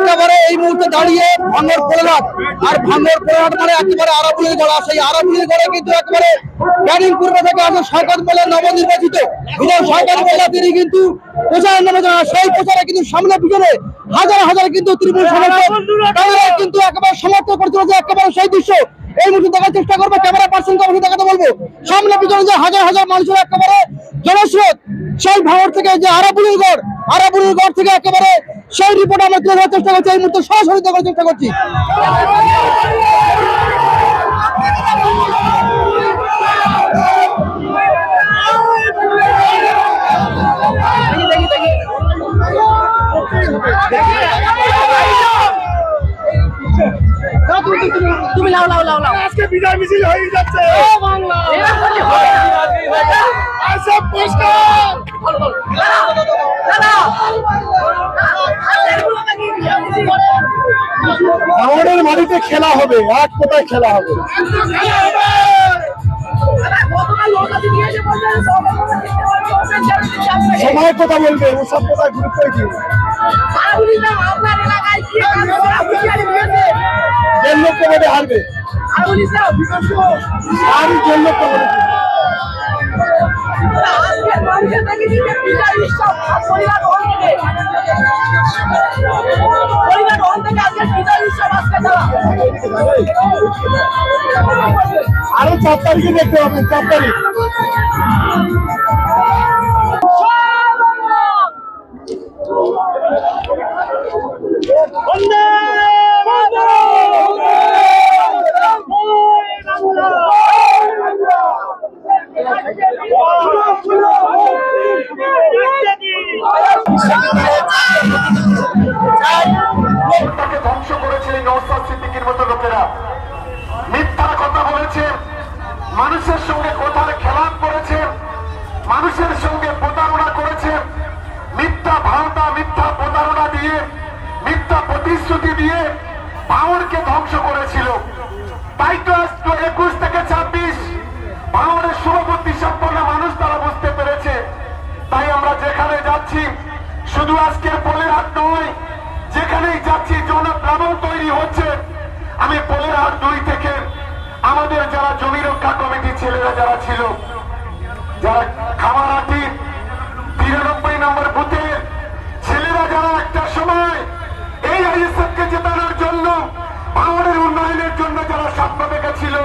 একেবারে এই মুহূর্তে দাঁড়িয়ে ভাঙর পোড়াট, আর ভাঙর পোড়াট মানে একেবারে আরাবুলের গড়া। সেই আরাবুলের গড়ে কিন্তু একেবারে ক্যানিং পূর্ব থেকে আসেন শওকত মোল্লা, নবনির্বাচিত বিধায়ক শওকত মোল্লা। তিনি কিন্তু প্রচারের নামে জানা, সেই প্রচারে কিন্তু সামনে পিছনে হাজার হাজার কিন্তু তৃণমূল সমর্থক তারা কিন্তু একেবারে সমর্থন করতে চলেছে। একেবারে সেই দৃশ্য এই মুহূর্তে দেখার চেষ্টা করবো, ক্যামেরা পার্সনকে অবশ্যই দেখাতে বলবো। সামনে পিছনে যে হাজার হাজার মানুষের একেবারে জনস্রোত, সেই ভাঙর থেকে যে আরাবুলের গড় থেকে একেবারে সেই রিপোর্ট আমরা তুলে ধরার চেষ্টা করছি, এই মুহূর্তে সরাসরি দেখার চেষ্টা করছি। তুমি লাও লাও লাও লাও, আজকে বিজয় মিছিল হয়ে যাচ্ছে। ও বাংলা আচ্ছা পুরস্কার আমাদের মাটিতে খেলা হবে, এক কোথায় খেলা হবে। সময় কথা বলবে, ওসব কোথায় গুরুত্ব দিই। যে লোক কমাতে হারবে, আর যে লোক কমাতে আরো 4 তারিখে দেখতে হবে, 4 তারিখ। ধ্বংস করেছে নওশাদ সিদ্দিকীর মতো লোকেরা, মিথ্যা কথা বলেছে, মানুষের সঙ্গে কথার খেলাপ করেছে, মানুষের সঙ্গে প্রতারণা করেছে, মিথ্যা ভাওতা, মিথ্যা প্রতারণা দিয়ে, মিথ্যা প্রতিশ্রুতি দিয়ে ভাঙড়কে ধ্বংস করেছিল। তাই তো আজ 21 থেকে 26 ভাঙড়ের শুভবুদ্ধি সম্পন্ন মানুষ তারা বুঝতে পেরেছে। তাই আমরা যেখানে যাচ্ছি, শুধু আজকের পোলেরহাট নয়, যেখানেই যাচ্ছি জনপ্লাবন তৈরি হচ্ছে। আমি পোলেরহাট 2 থেকে আমাদের যারা জমি রক্ষা কমিটির ছেলেরা যারা ছিল, যারা খামারহাটি 93 নম্বর বুথে ছেলেরা যারা একটা সময় এই আইএসএফকে জেতানোর জন্য, ভাঙড়ের উন্নয়নের জন্য যারা স্বপ্ন দেখেছিল,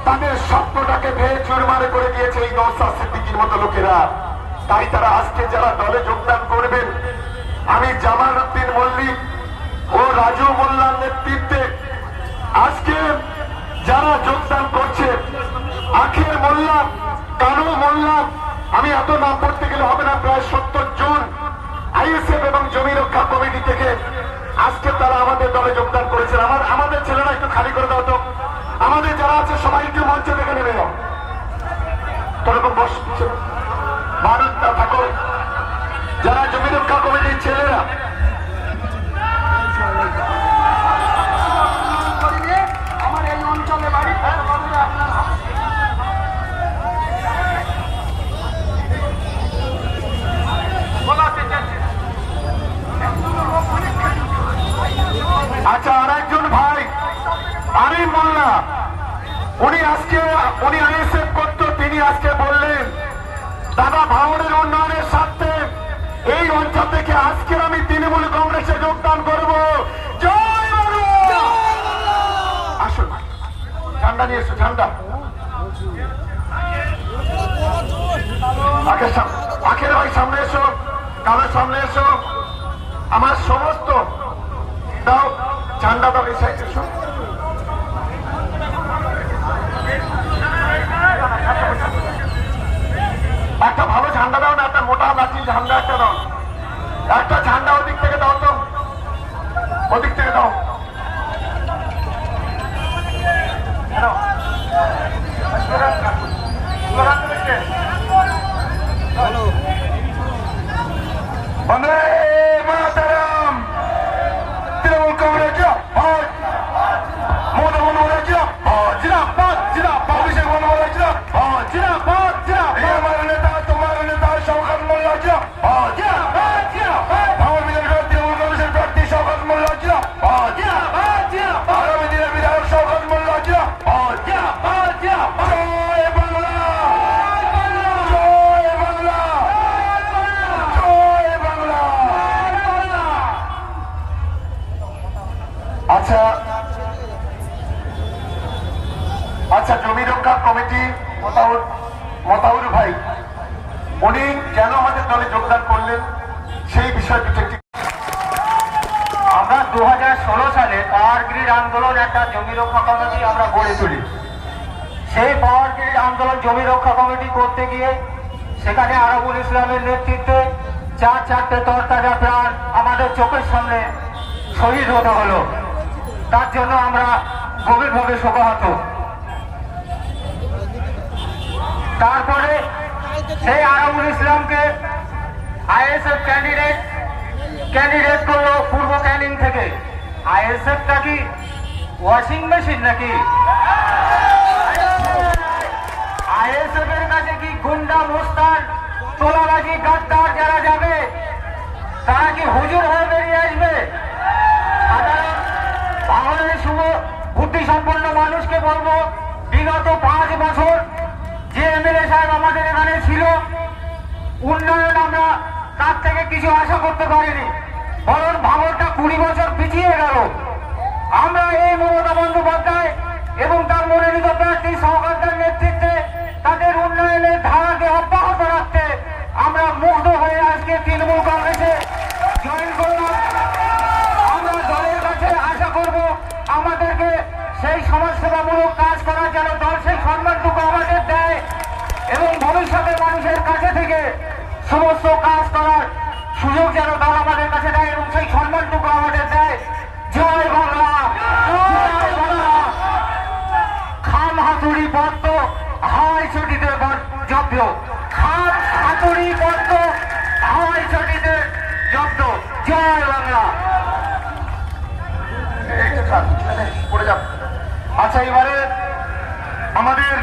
তাদের স্বপ্নটাকে ভেঙে চুরমারে করে দিয়েছে এই নওশাদ সিদ্দিকীর মতো লোকেরা। তাই তারা আজকে যারা দলে যোগদান করবেন, আমি জামাল উদ্দিন মল্লিক ও রাজু মোল্লার নেতৃত্বে আজকে যারা যোগদান করছে, আখের মোল্লা, কানু মোল্লা, আমি এত নাম পড়তে গেলে হবে না, প্রায় 70 জন আইএসএফ এবং জমি রক্ষা কমিটি থেকে আজকে তারা আমাদের দলে যোগদান করেছেন। আমাদের ছেলেরা একটু খালি করে দাও তো, আমাদের যারা আছে সবাই একটু মঞ্চে থেকে নেমে যাও, তোরকম বসছে মানুষ না থাকো, যারা জমি রক্ষা কমিটির ছেলেরা আমার এই অঞ্চলে বাড়ি, আচ্ছা আর একজন ভাই আরিফ মোল্লা, উনি আইএসএফ করতো, তিনি আজকে বললেন দাদা ভাঙড়ের উন্নয়নের স্বার্থে এই অঞ্চল থেকে আজকে আমি তৃণমূল কংগ্রেসে যোগদান করব। জয় বাংলা। আসুন ঝান্ডা নিয়ে এসো, ঝান্ডা আখের ভাই সামনে এসো, কালের সামনে এসো, আমার সমস্ত দাও ঝান্ডা দাও, এই সাইড এসো। একটা ভালো ঝান্ডা দাও না, একটা মোটা লাঠি ঝান্ডা একটা দাও, একটা ঝান্ডা ওদিক থেকে দাও তো, ওদিক থেকে দাও। বন্দে মাতরম, তৃণমূল কংগ্রেস মোদী বন্দ্যোপাধ্যায় জিন্দাবাদ, জিন্দাবাদ, অভিষেক বন্দ্যোপাধ্যায় জিন্দাবাদ, জিন্দাবাদ, জিন্দাবাদ, আমার নেতা তোমার নেতা শওকত মোল্লা জিন্দাবাদ, জিন্দাবাদ, জিন্দাবাদ, ভাঙড় বিধানসভা তৃণমূল কংগ্রেসের প্রার্থী শওকত মোল্লা জিন্দাবাদ। আচ্ছা আচ্ছা, জমি রক্ষা কমিটি মতাউর ভাই, উনি কেন আমাদের দলে যোগদান করলেন সেই বিষয়টি একটি। আমরা 2016 সালে পাওয়ার গ্রিড আন্দোলন একটা জমি রক্ষা কমিটি আমরা গড়ে তুলি। সেই পাওয়ার গ্রিড আন্দোলন জমি রক্ষা কমিটি করতে গিয়ে সেখানে আরাবুল ইসলামের নেতৃত্বে চারটে তরতাজা প্রাণ আমাদের চোখের সামনে শহীদ হতে হলো। তার জন্য আমরা গভীরভাবে শোকাহত। তারপরে সেই আরাবুল ইসলামকে আইএসএফ ক্যান্ডিডেট করলো পূর্ব ক্যানিং থেকে। আইএসএফটা কি ওয়াশিং মেশিন নাকি? আইএসএফ এর কাছে কি গুন্ডা মোস্তান তোলাবাজি গাদ্দার যারা যাবে তারা কি হুজুর হয়ে বেরিয়ে আসবে? সাধারণ বাংলাদেশ শুভ বুদ্ধি সম্পন্ন মানুষকে বলবো, বিগত 5 বছর যে এমএলএ সাহেব আমাদের এখানে ছিল, উন্নয়ন আমরা তার থেকে কিছু আশা করতে পারিনি, বরং ভাঙরটা 20 বছর পিছিয়ে গেল। আমরা এই মমতা বন্দ্যোপাধ্যায় এবং তার মনোনীত প্রার্থী সরকারের নেতৃত্বে তাদের উন্নয়নের ধারাকে অব্যাহত রাখতে আমরা মুগ্ধ হয়ে আজকে তৃণমূল কংগ্রেসে জয়েন করলাম। আমরা দলের কাছে আশা করব আমাদেরকে সেই সমাজসেবামূলক কাজ করার জন্য দল সেই সম্মানটুকু আমাদের দেয় এবং ভবিষ্যতে মানুষের কাছে থেকে সমস্ত কাজ করার সুযোগ যেন দল আমাদের কাছে দেয় এবং সেই সম্মানটুকু আমাদের দেয়। জয় বাংলা, জয় বাংলা। খাম হাতুড়ি বদ্ধ হাওয়াই ছুটিতে জব্দ, খাম হাতুড়ি বদ্ধ হাওয়াই ছুটিতে জব্দ। জয় বাংলা। পড়ে যান। আচ্ছা, এবারে আমাদের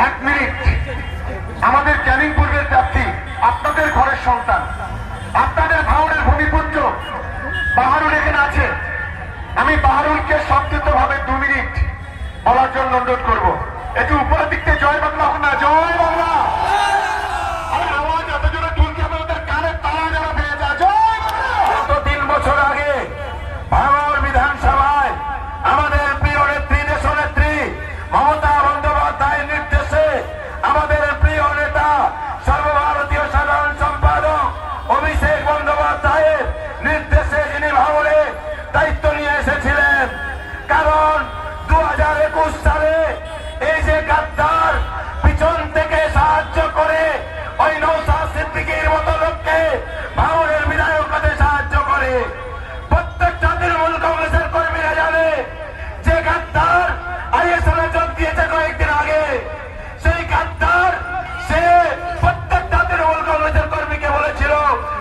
1 মিনিট, আমাদের ক্যানিং পূর্বের প্রার্থী, আপনাদের ঘরের সন্তান, আপনাদের ভাঙড়ের ভূমিপুত্র বাহারুল এখানে আছে। আমি বাহারুলকে সংক্ষিপ্ত ভাবে 2 মিনিট বলার জন্য অনুরোধ করবো। একটু উপরের দিক থেকে জয় বাংলা হোক না, জয় বাংলা। আরে আওয়াজ এত জোরে তুলতে হবে, ওদের কানের তালা যেন পেয়ে যায়। জয় বাংলা। গত 3 বছর আগে ভাঙড় বিধানসভায় আমাদের প্রিয় নেত্রী, দেশনেত্রী মমতা বন্দ্যোপাধ্যায়ের নির্দেশে আমাদের প্রিয় নেতা সর্বভারতীয় সাধারণ সম্পাদক অভিষেক বন্দ্যোপাধ্যায়ের নির্দেশে যিনি ভাঙড়ে দায়িত্ব নিয়ে এসেছিলেন। কারণ 2021 সালে এই যে গাদ্দার পিছন থেকে সাহায্য করে ওই নওশাদ সিদ্দিকীর মতো লোককে ভাঙড়ের বিধায়ক হতে সাহায্য করে, প্রত্যেকটা তৃণমূল কংগ্রেসের কর্মীরা জানে যে গাদ্দার আইএসএফে যোগ দিয়েছে কয়েকদিন আগে। সেই গাদ্দার সে প্রত্যেকটা তৃণমূল কংগ্রেসের কর্মীকে বলেছিল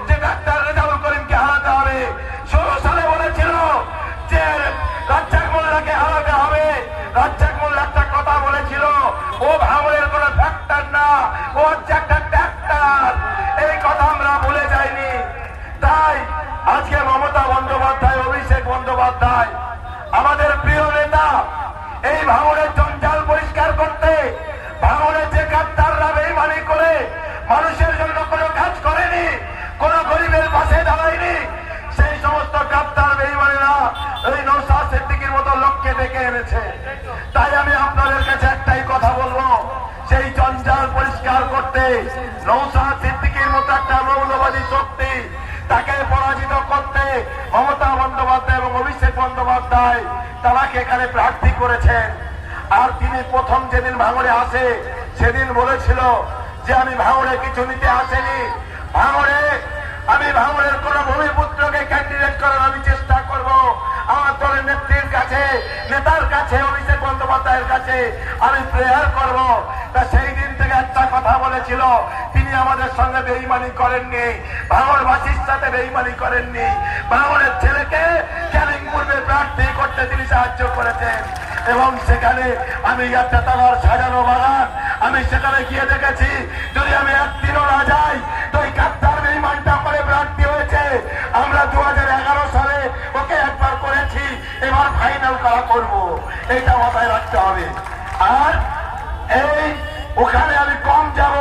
যে ডাক্তার রেজাউল করিমকে হারাতে হবে। 16 সালে বলেছিল যে রাজ্জাক মোল্লাকে হারাতে হবে। রাজ্জাক মোল্লা একটা কথা বলেছিল, ও ভাঙড়ের কোন ফ্যাক্টর না, ও হচ্ছে একটা ট্রাক্টর। এই কথা আমরা ভুলে যাইনি। তাই আজকে মমতা বন্দ্যোপাধ্যায়, অভিষেক বন্দ্যোপাধ্যায় আমাদের প্রিয় নেতা এই ভাঙড়ের জঞ্জাল পরিষ্কার করতে, ভাঙড়ের যে গাদ্দাররা বেইমানি করে মানুষের জন্য কোনো কাজ করেনি, কোন গরিবের পাশে দাঁড়ায়নি, সেই সমস্ত গাদ্দার বেইমানিরা এই নওশাদ সিদ্দিকীর মতো লোককে ডেকে এনেছে। তাই আমি আপনাদের কাছে একটাই কথা বলবো, সেই জঞ্জাল পরিষ্কার করতে নওশাদ সিদ্দিকীর মতো একটা মৌলবাদী শক্তি, তাকে পরাজিত করতে মমতা বন্দ্যোপাধ্যায় এবং অভিষেক বন্দ্যোপাধ্যায় তারাকে এখানে প্রার্থী করেছেন। আর তিনি প্রথম যেদিন ভাঙড়ে আসে সেদিন বলেছিল যে আমি ভাঙড়ে কিছু নিতে আসেনি, আমি ভাঙড়ের কোন ভূমিপুত্রকে ক্যান্ডিডেট করার আমি চেষ্টা করব। আমার দলের নেত্রীর কাছে, নেতার কাছে, অভিষেক বন্দ্যোপাধ্যায়ের কাছে আমি প্রেয়ার করব। তা সেই দিন থেকে একটা কথা বলেছিল, তিনি আমাদের সঙ্গে বেইমানি করেননি, ভাঙড়বাসীর সাথে বেইমানি করেননি, ভাঙড়ের ছেলেকে ক্যানিং পূর্বে প্রার্থী করতে তিনি সাহায্য করেছেন। এবং সেখানে আমি একটা তালার সাজানো বাগান, আমি সেখানে গিয়ে দেখেছি, যদি আমি একদিনও না যাই তো এই গাদ্দার বেইমানটা করে প্রার্থী হয়েছে। আমরা 2011 সালে ওকে একবার করেছি, এবার ফাইনাল করা করব, এইটা মাথায় রাখতে হবে। আর এই ওখানে আমি কম যাব,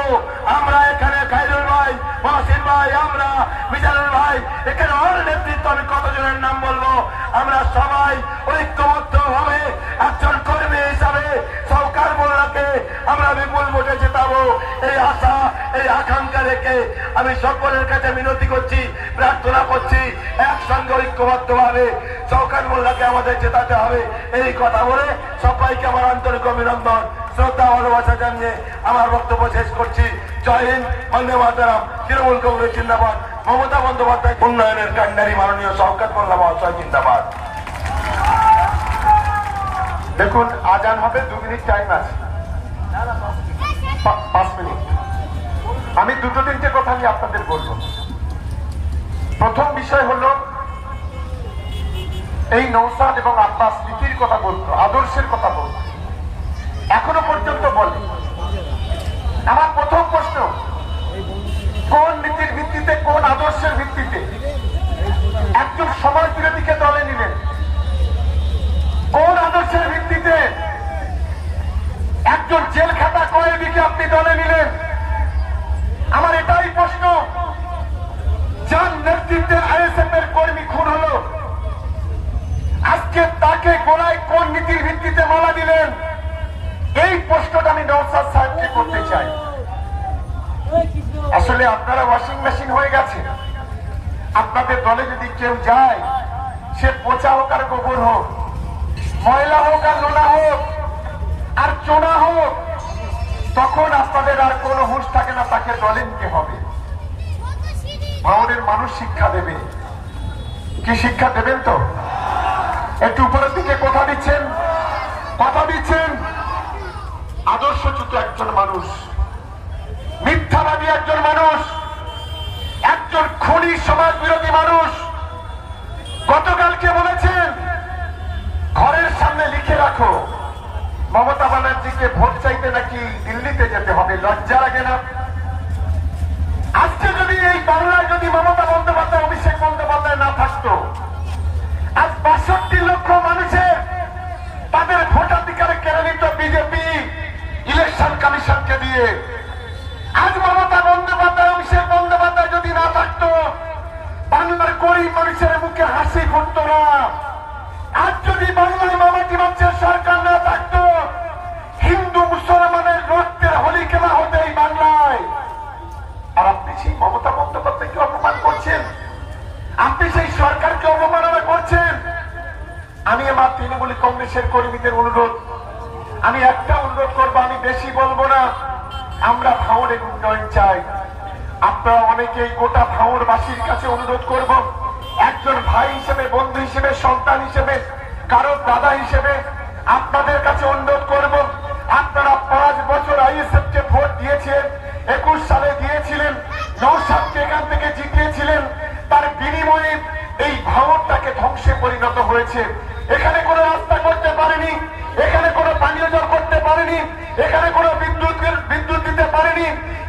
আমরা এখানে খাইরুল ভাই, মহসিন ভাই, আমরা মিজানুল ভাই, এখানে অল নেতৃত্ব, আমি কতজনের নাম বলবো, আমরা সবাই সবাই ঐক্যবদ্ধ ভাবে একজন কর্মী হিসাবে সরকার মোল্লাকে আমরা বিপুল ভোটে জেতাবো, এই আশা এই আকাঙ্ক্ষা রেখে আমি সকলের কাছে মিনতি করছি, প্রার্থনা করছি একসঙ্গে ঐক্যবদ্ধ ভাবে সরকার মোল্লাকে আমাদের জেতাতে হবে। এই কথা বলে সবাইকে আমার আন্তরিক অভিনন্দন, শ্রদ্ধা, ভালোবাসা জানিয়ে আমার বক্তব্য শেষ করছি। জয় হিন্দ, বন্দে মাতরম, তৃণমূল কংগ্রেস জিন্দাবাদ, মমতা বন্দ্যোপাধ্যায় উন্নয়নের কান্ডারি মাননীয় শওকত মোল্লা মহাশয় জিন্দাবাদ। দেখুন, আজান হবে, 2 মিনিট টাইম আছে, 5 মিনিট। আমি 2-3টে কথা আমি আপনাদের বলবো। প্রথম বিষয় হলো এই নওশাদ এবং আব্বাস নীতির কথা বলতো, আদর্শের কথা বলতো, এখনো পর্যন্ত বলে। আমার প্রথম প্রশ্ন, কোন নীতির ভিত্তিতে, কোন আদর্শের ভিত্তিতে একজন সমাজ বিরোধীকে দলে নিলেন? কোন আদর্শের ভিত্তিতে একজন জেল খাটা কয়েদিকে আপনি দলে নিলেন? আমার এটাই প্রশ্ন। যার নেতৃত্বে আইএসএফ এর কর্মী খুন হলো, আজকে তাকে গোলায় কোন নীতির ভিত্তিতে মালা দিলেন? এই প্রশ্নটা আমি নওশাদ সাহেবকে করতে চাই। আসলে আপনারা ওয়াশিং মেশিন হয়ে গেছে। আপনাদের দলে যদি কেউ যায়, সে পচা হোক আর গোবর হোক, ময়লা হোক আর নোনা হোক আর চোনা হোক, তখন আপনাদের আর কোনো হুঁশ থাকে না, তাকে দলে নিতে হবে। ভাঙড়ের মানুষ শিক্ষা দেবে। কি শিক্ষা দেবেন? তো একটু উপরের দিকে কথা দিচ্ছেন, কথা দিচ্ছেন। আদর্শচ্যুত একজন মানুষ, মিথ্যাবাদী একজন মানুষ, একজন খুনি সমাজ বিরোধী মানুষ গতকালকে বলেছেন, ঘরের সামনে লিখে রাখো মমতা ব্যানার্জিকে ভোট চাইতে নাকি দিল্লিতে যেতে হবে। লজ্জা লাগে না? আজকে যদি এই বাংলায় যদি মমতা বন্দ্যোপাধ্যায়, অভিষেক বন্দ্যোপাধ্যায় না থাকতো, আজ ৬২ লক্ষ মানুষের তাদের ভোটাধিকার কেড়ে নিত বিজেপি ইলেকশন কমিশনকে দিয়ে। আজ মমতা বন্দ্যোপাধ্যায়, অভিষেক বন্দ্যোপাধ্যায় যদি না থাকতো, বাংলার গরিব মানুষের মুখে হাসি ফুটতো না। আজ যদি বাংলায় মমতা বাচ্চার সরকার না থাকতো, হিন্দু মুসলমানের রক্তের হোলি খেলা হতো এই বাংলায়। আর আপনি সেই মমতা বন্দ্যোপাধ্যায়কে অপমান করছেন, আপনি সেই সরকারকে অবমাননা করছেন। আমি আমার তৃণমূল কংগ্রেসের কর্মীদের অনুরোধ, আমি একটা অনুরোধ করবো, আমি বেশি বলবো না। আমরা ভাঙড়ের উন্নয়ন চাই। আপনারা অনেকেই গোটা ভাঙড়বাসীর কাছে অনুরোধ করব, একজন ভাই হিসেবে, বন্ধু হিসেবে, সন্তান হিসেবে, কারো দাদা হিসেবে আপনাদের কাছে অনুরোধ করব, আপনারা 5 বছর আইএসএফ কে ভোট দিয়েছেন, 21 সালে দিয়েছিলেন, নওশাদকে এখান থেকে জিতিয়েছিলেন। তার বিনিময়ে এই ভাঙড়টাকে ধ্বংসে পরিণত হয়েছে। এখানে কোনো রাস্তা করতে পারেনি, এখানে কোনো পানীয় জল করতে পারেনি, এখানে কোনো বিদ্যুৎ দিতে পারেনি,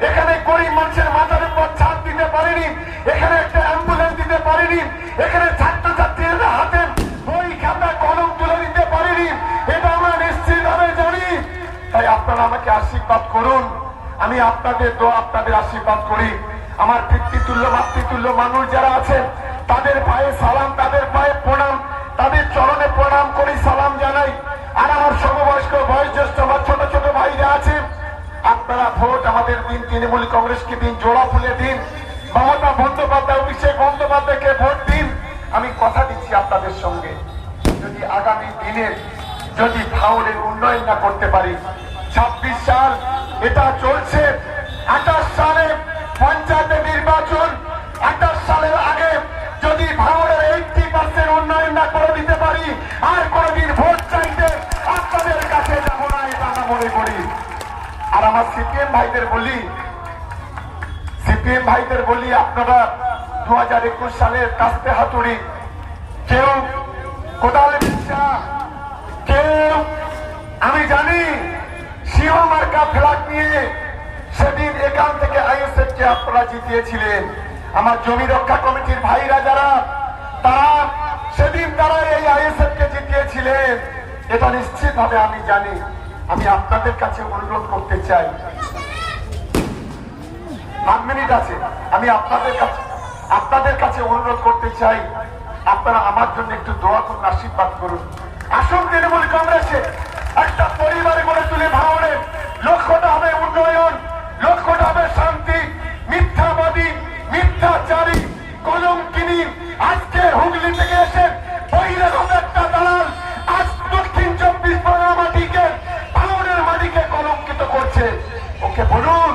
এখানে গরিব মানুষের মাথার উপর ছাদ দিতে পারেনি, এখানে একটা অ্যাম্বুলেন্স দিতে পারেনি, এখানে ছাত্রছাত্রীরা হাতে বই খাতা কলম তুলে দিতে পারেনি। এটা আমরা নিশ্চিতভাবে জানি। তাই আপনারা আমাকে আশীর্বাদ করুন, আমি আপনাদের দোয়া, আপনাদের আশীর্বাদ করি। আমার পিতৃতুল্য মাতৃতুল্য মানুষ যারা আছেন, তাদের পায়ে সালাম, তাদের পায়ে প্রণাম, তাদের চরণে প্রণাম করি, সালাম জানাই। আর আমার সমবয়স্ক বয়োজ্যেষ্ঠ আমার ছোট ছোট ভাইরা আছে, আপনারা ভোট আমাদের দিন, তৃণমূল কংগ্রেসকে দিন, জোড়া ফুলে দিন, মমতা বন্দ্যোপাধ্যায়, অভিষেক বন্দ্যোপাধ্যায়কে ভোট দিন। আমি কথা দিচ্ছি আপনাদের সঙ্গে, যদি আগামী দিনে যদি ভাঙড়ের উন্নয়ন না করতে পারি, 26 সাল এটা চলছে, 28 সালে পঞ্চায়েতের নির্বাচন, 28 সালের আগে যদি ভাঙড়ের 80% উন্নয়ন না করে দিতে পারি, আর কোনদিন ভোট চাইতে আপনাদের কাছে যাবো না, এটা আমরা মনে করি। আর আমার সিপিএম ভাইদের বলি, আপনারা 2021 সালের কাস্তে হাতুড়ি, কেউ কোদাল বিচ্ছা, কেউ আমি জানি সিংহ মার্কা ফ্ল্যাগ নিয়ে সেদিন এখান থেকে আইএসএফ কে আপনারা জিতিয়েছিলেন। আমার জমি রক্ষা কমিটির ভাইরা যারা, তারা সেদিন তারা এই আইএসএফ কে জিতিয়েছিলেন, এটা নিশ্চিত ভাবে আমি জানি। আমি আপনাদের কাছে অনুরোধ করতে চাই, 5 মিনিট আছে, আমি আপনাদের কাছে অনুরোধ করতে চাই, আপনারা আমার জন্য একটু দোয়া করুন, আশীর্বাদ করুন। আসুন তৃণমূল কংগ্রেসে একটা পরিবার গড়ে তুলে ভাঙড়ে। লক্ষ্যটা হবে উন্নয়ন, লক্ষ্যটা হবে শান্তি। মিথ্যাবাদী, মিথ্যাচারী, কলঙ্কিনী আজকে হুগলি থেকে এসে ওই রকম একটা দালাল আজ দক্ষিণ 24 পরগনা মাটিকে, ভাঙড়ের মাটিকে কলঙ্কিত করছে। ওকে বলুন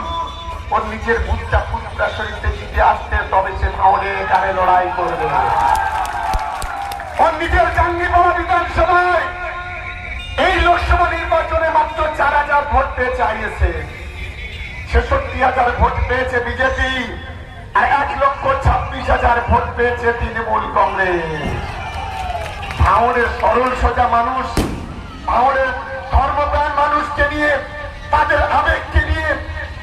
ওর নিজের বুকটা ফুটফুটা শরীরতে জিতে আসতে, তবে সে ভাঙড়ে এখানে লড়াই করবে। ওর নিজের জাঙ্গিপাড়া বিধানসভায় এই লোকসভা নির্বাচনে মাত্র 4,000 ভোট পেয়েছে আইএসএ, 66,000 ভোট পেয়েছে বিজেপি, আর 1,26,000 ভোট পেয়েছে তৃণমূল কংগ্রেস। ভাঙড়ের সরল সোজা মানুষ, ভাঙড়ের ধর্মপ্রাণ মানুষকে নিয়ে, তাদের আবেগকে নিয়ে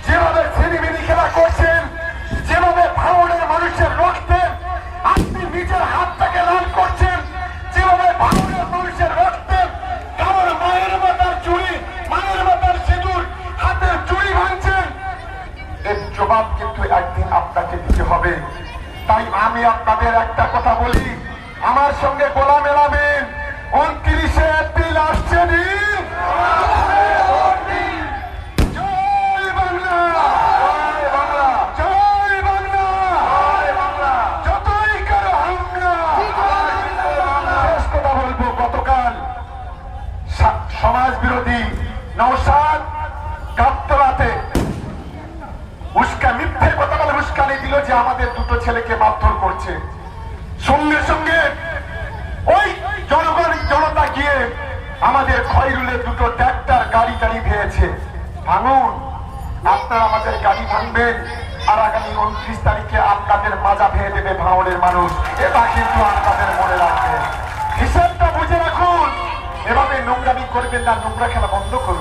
যেভাবে ছিনিমিনি খেলা করছেন, যেভাবে ভাঙড়ের মানুষের রক্তে আপনি নিজের হাতটাকে লাল করছেন, যেভাবে ভাঙড়ের মানুষের রক্তে কারোর মায়ের মাথার চুড়ি, মায়ের মাথার সিঁদুর, হাতের চুড়ি ভাঙছেন, এর জবাব কিন্তু একদিন আপনাকে দিতে হবে। তাই আমি আপনাদের একটা কথা বলি, আমার সঙ্গে গোলা মেলাবেন। 29শে এপ্রিল আসছে দিন। জয় বাংলা, জয় বাংলা, জয় বাংলা, জয় বাংলা। যতই কারো হামলা, শেষ কথা বলবো, গতকাল সমাজ বিরোধী নওশাদ গাবতলাতে মিথ্যে কথা বলে উস্কানি দিল যে আমাদের দুটো ছেলেকে মারধর করছে। সঙ্গে সঙ্গে ওই জনতা গিয়ে আমাদের খয়রুলের দুটো ট্রাক্টর গাড়ি ভেঙেছে। ভাঙুন, আপনারা আমাদের গাড়ি ভাঙবেন, আর আগামী 29 তারিখে আপনাদের মাজা ভেঙে দেবে ভাঙড়ের মানুষ। এটা কিন্তু আপনাদের মনে রাখবেন, হিসাবটা বুঝে রাখুন। এভাবে নোংরামি করবেন না, নোংরা খেলা বন্ধ করুন।